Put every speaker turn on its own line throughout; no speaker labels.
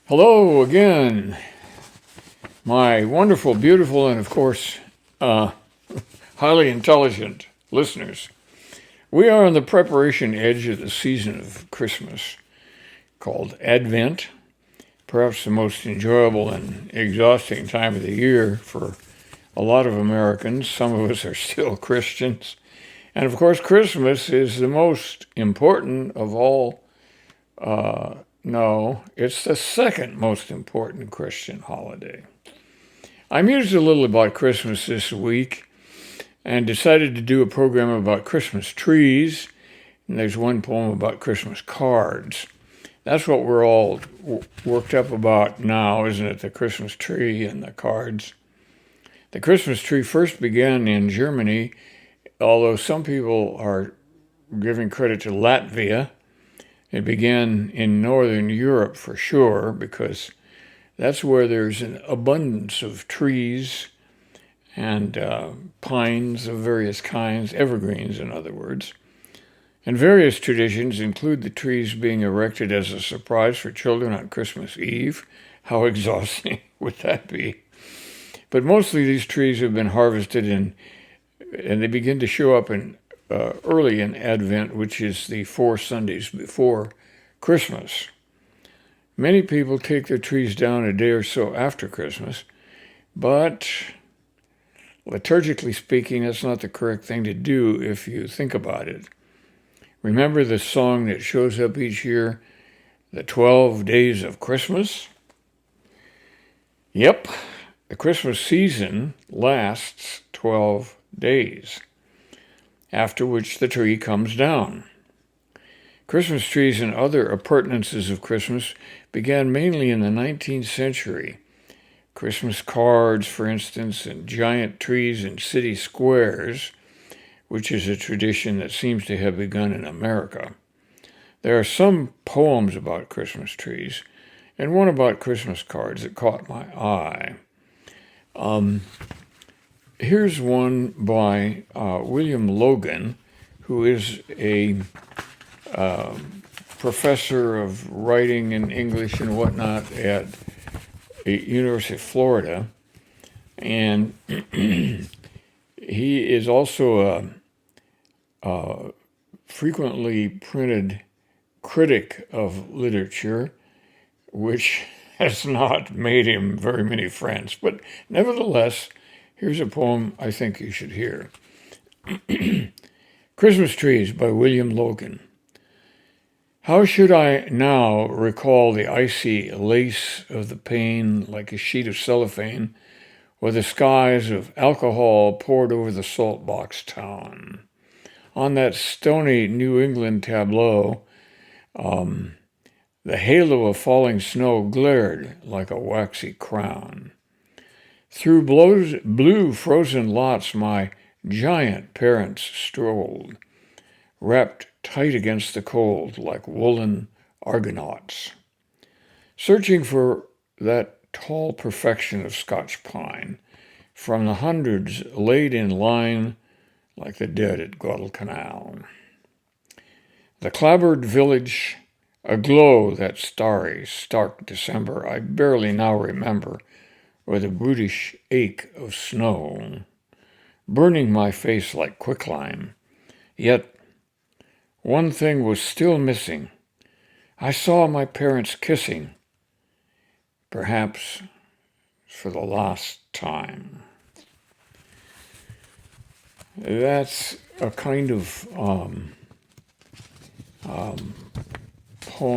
Hello again, my wonderful, beautiful, and of course, highly intelligent listeners. We are on the preparation edge of the season of Christmas called Advent, perhaps the most enjoyable and exhausting time of the year for a lot of Americans. Some of us are still Christians. And of course, Christmas is the most important of all. No, it's the second most important Christian holiday. I mused a little about Christmas this week and decided to do a program about Christmas trees. And there's one poem about Christmas cards. That's what we're all worked up about now, isn't it? The Christmas tree and the cards. The Christmas tree first began in Germany, although some people are giving credit to Latvia. It began in Northern Europe for sure, because that's where there's an abundance of trees and pines of various kinds, evergreens in other words. And various traditions include the trees being erected as a surprise for children on Christmas Eve. How exhausting would that be? But mostly these trees have been harvested and they begin to show up early in Advent, which is the 4 Sundays before Christmas. Many people take their trees down a day or so after Christmas, but liturgically speaking, that's not the correct thing to do if you think about it. Remember the song that shows up each year, the 12 Days of Christmas? Yep, the Christmas season lasts 12 days, after which the tree comes down. Christmas trees and other appurtenances of Christmas began mainly in the 19th century. Christmas cards, for instance, and giant trees in city squares, which is a tradition that seems to have begun in America. There are some poems about Christmas trees, and one about Christmas cards that caught my eye. Here's one by William Logan, who is a professor of writing and English and whatnot at the University of Florida. And he is also a frequently printed critic of literature, which has not made him very many friends. But nevertheless, here's a poem I think you should hear. Christmas Trees by William Logan. How should I now recall the icy lace of the pane like a sheet of cellophane, or the skies of alcohol poured over the salt box town? On that stony New England tableau, the halo of falling snow glared like a waxy crown. Through blue frozen lots my giant parents strolled, wrapped tight against the cold like woolen argonauts, searching for that tall perfection of Scotch pine from the hundreds laid in line like the dead at Guadalcanal. The clabbered village aglow that starry, stark December I barely now remember, or the brutish ache of snow, burning my face like quicklime. Yet one thing was still missing. I saw my parents kissing, perhaps for the last time. That's a kind of poem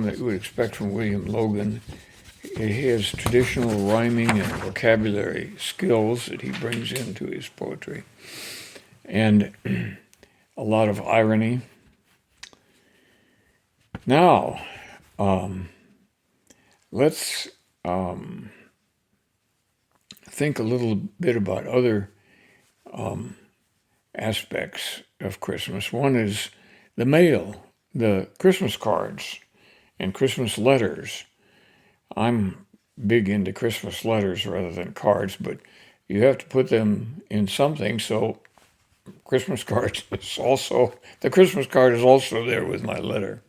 that you would expect from William Logan. It has traditional rhyming and vocabulary skills that he brings into his poetry, and a lot of irony. Now, let's think a little bit about other aspects of Christmas. One is the mail, the Christmas cards and Christmas letters. I'm big into Christmas letters rather than cards, but you have to put them in something, so Christmas cards is also, the Christmas card is also there with my letter.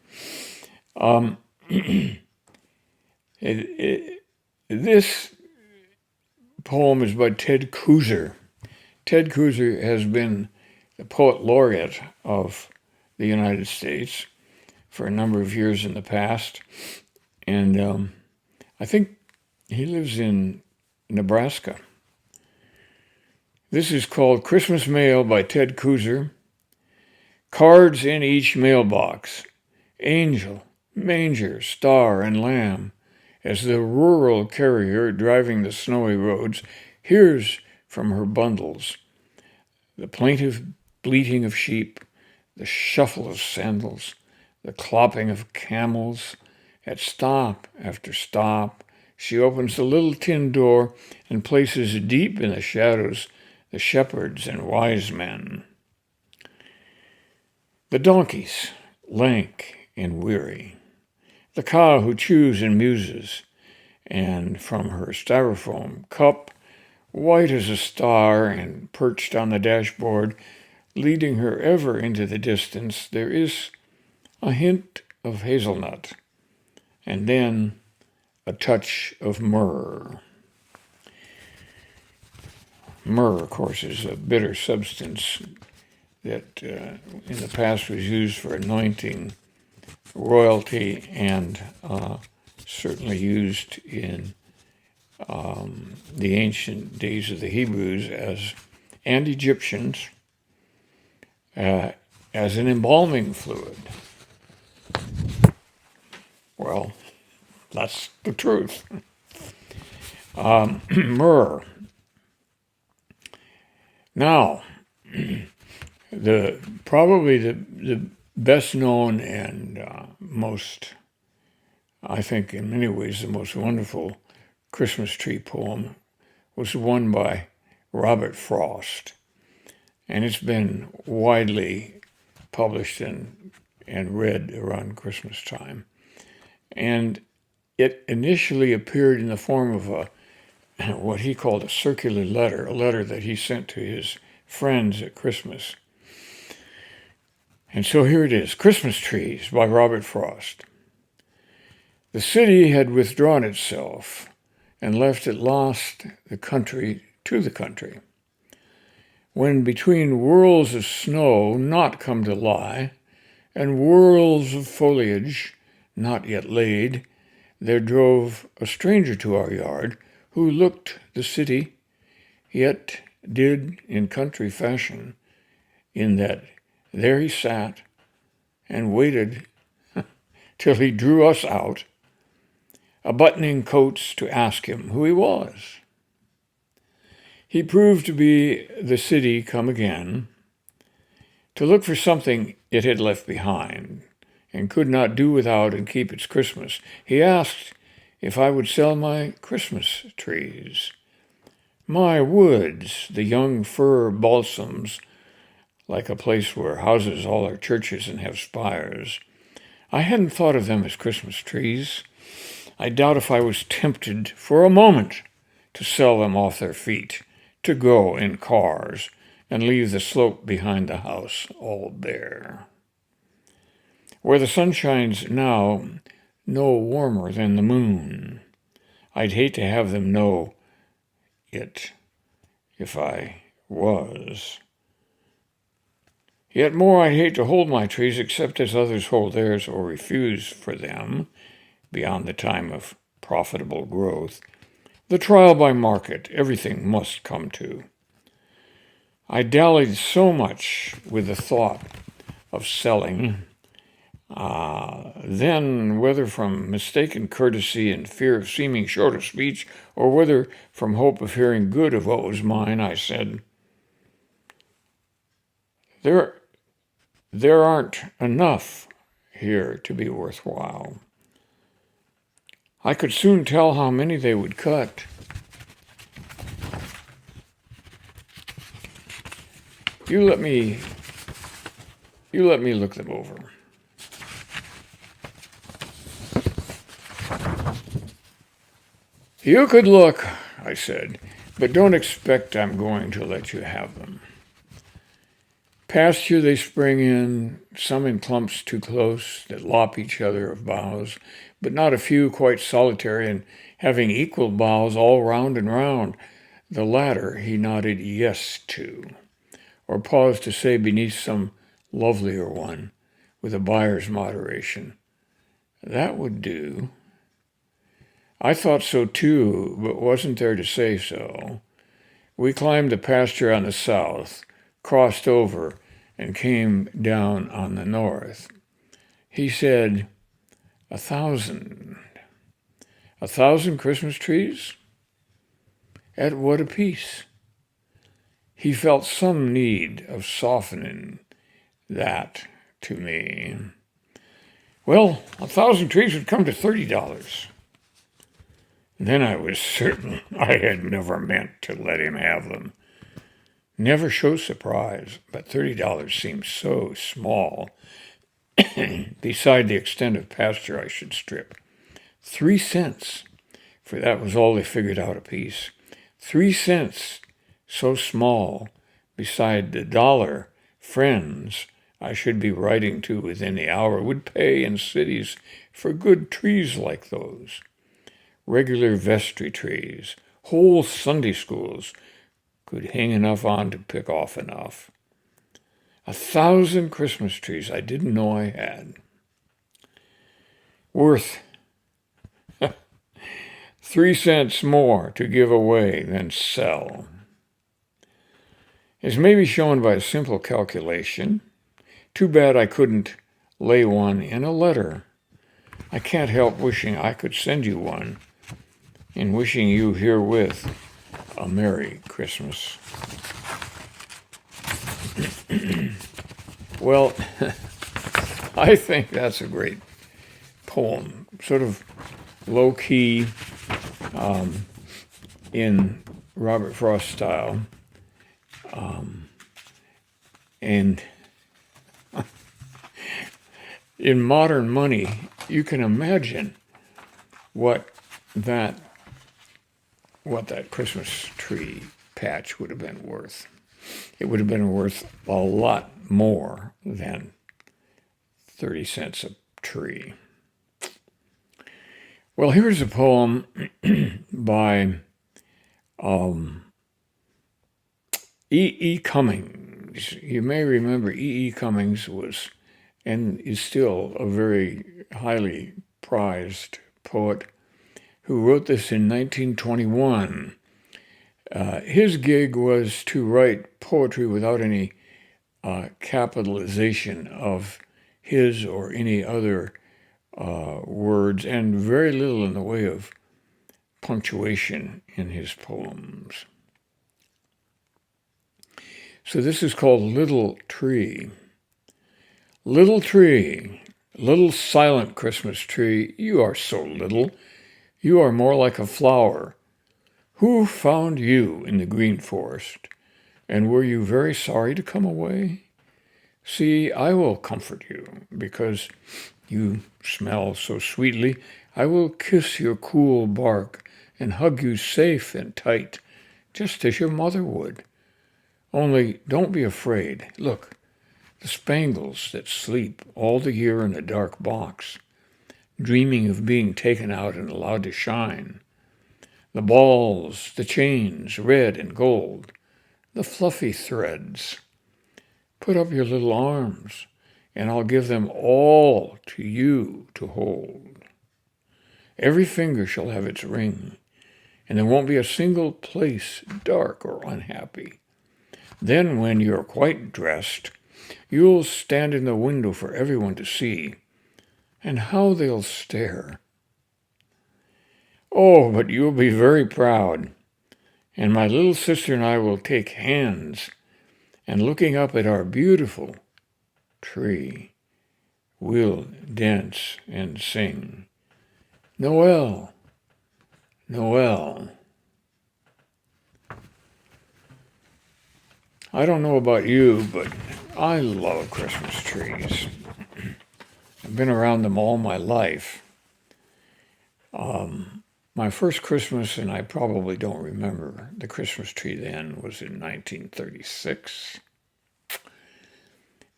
This poem is by Ted Kooser. Ted Kooser has been the poet laureate of the United States for a number of years in the past. And I think he lives in Nebraska. This is called Christmas Mail by Ted Kooser. Cards in each mailbox. Angel, manger, star, and lamb. As the rural carrier driving the snowy roads hears from her bundles the plaintive bleating of sheep, the shuffle of sandals, the clopping of camels. At stop after stop, she opens the little tin door and places deep in the shadows the shepherds and wise men. The donkeys, lank and weary, the cow who chews and muses, and from her styrofoam cup, white as a star and perched on the dashboard, leading her ever into the distance, there is a hint of hazelnut, and then a touch of myrrh. Myrrh, of course, is a bitter substance that in the past was used for anointing royalty and certainly used in the ancient days of the Hebrews and Egyptians as an embalming fluid. Well, that's the truth. Myrrh. Now, probably the best known and most, I think in many ways, the most wonderful Christmas tree poem was one by Robert Frost. And it's been widely published and read around Christmas time. And it initially appeared in the form of what he called a circular letter, a letter that he sent to his friends at Christmas. And so here it is, Christmas Trees by Robert Frost. The city had withdrawn itself and left at last the country to the country. When between whirls of snow not come to lie, and whirls of foliage not yet laid, there drove a stranger to our yard, who looked the city, yet did in country fashion, in that there he sat and waited till he drew us out, a-buttoning coats to ask him who he was. He proved to be the city come again, to look for something it had left behind, and could not do without and keep its Christmas. He asked if I would sell my Christmas trees, my woods, the young fir balsams, like a place where houses all are churches and have spires. I hadn't thought of them as Christmas trees. I doubt if I was tempted for a moment to sell them off their feet, to go in cars and leave the slope behind the house all bare. Where the sun shines now, no warmer than the moon. I'd hate to have them know it if I was. Yet more I'd hate to hold my trees except as others hold theirs or refuse for them, beyond the time of profitable growth. The trial by market, everything must come to. I dallied so much with the thought of selling, then, whether from mistaken courtesy and fear of seeming short of speech, or whether from hope of hearing good of what was mine, I said, There aren't enough here to be worthwhile. I could soon tell how many they would cut. You let me look them over. You could look, I said, but don't expect I'm going to let you have them. Past you they spring in, some in clumps too close that lop each other of boughs, but not a few quite solitary and having equal boughs all round and round. The latter he nodded yes to, or paused to say beneath some lovelier one, with a buyer's moderation, "That would do." I thought so too, but wasn't there to say so. We climbed the pasture on the south, crossed over, and came down on the north. He said, 1,000. 1,000 Christmas trees? At what a piece? He felt some need of softening that to me. Well, 1,000 trees would come to $30. Then I was certain I had never meant to let him have them. Never show surprise, but $30 seemed so small, beside the extent of pasture I should strip. 3 cents, for that was all they figured out apiece. 3 cents, so small, beside the dollar friends I should be writing to within the hour would pay in cities for good trees like those. Regular vestry trees, whole Sunday schools could hang enough on to pick off enough. 1,000 Christmas trees I didn't know I had. Worth 3 cents more to give away than sell. As may be shown by a simple calculation. Too bad I couldn't lay one in a letter. I can't help wishing I could send you one, and wishing you herewith a Merry Christmas. Well, I think that's a great poem, sort of low-key in Robert Frost style, and in modern money, you can imagine what that Christmas tree patch would have been worth. It would have been worth a lot more than 30 cents a tree. Well, here's a poem by E. Cummings. You may remember E. Cummings was and is still a very highly prized poet who wrote this in 1921. His gig was to write poetry without any capitalization of his or any other words, and very little in the way of punctuation in his poems. So this is called Little Tree. Little tree, little silent Christmas tree, you are so little. You are more like a flower. Who found you in the green forest? And were you very sorry to come away? See, I will comfort you, because you smell so sweetly. I will kiss your cool bark and hug you safe and tight, just as your mother would. Only don't be afraid. Look, the spangles that sleep all the year in a dark box, dreaming of being taken out and allowed to shine. The balls, the chains, red and gold, the fluffy threads. Put up your little arms, and I'll give them all to you to hold. Every finger shall have its ring, and there won't be a single place dark or unhappy. Then, when you're quite dressed, you'll stand in the window for everyone to see, and how they'll stare. Oh, but you'll be very proud, and my little sister and I will take hands, and looking up at our beautiful tree, we'll dance and sing, Noel, Noel. I don't know about you, but I love Christmas trees. I've been around them all my life. My first Christmas, and I probably don't remember the Christmas tree then, was in 1936.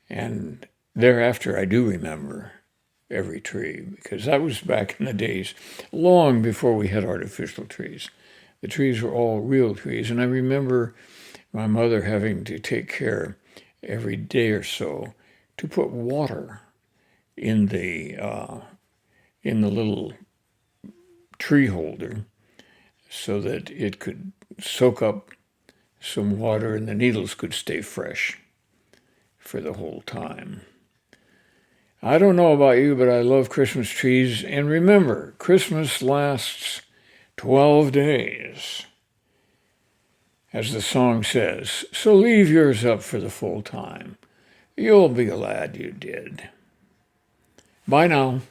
And thereafter, I do remember every tree, because that was back in the days, long before we had artificial trees. The trees were all real trees, and I remember my mother having to take care every day or so to put water in the little tree holder so that it could soak up some water and the needles could stay fresh for the whole time. I don't know about you, but I love Christmas trees. And remember, Christmas lasts 12 days, as the song says. So leave yours up for the full time. You'll be glad you did. Bye now.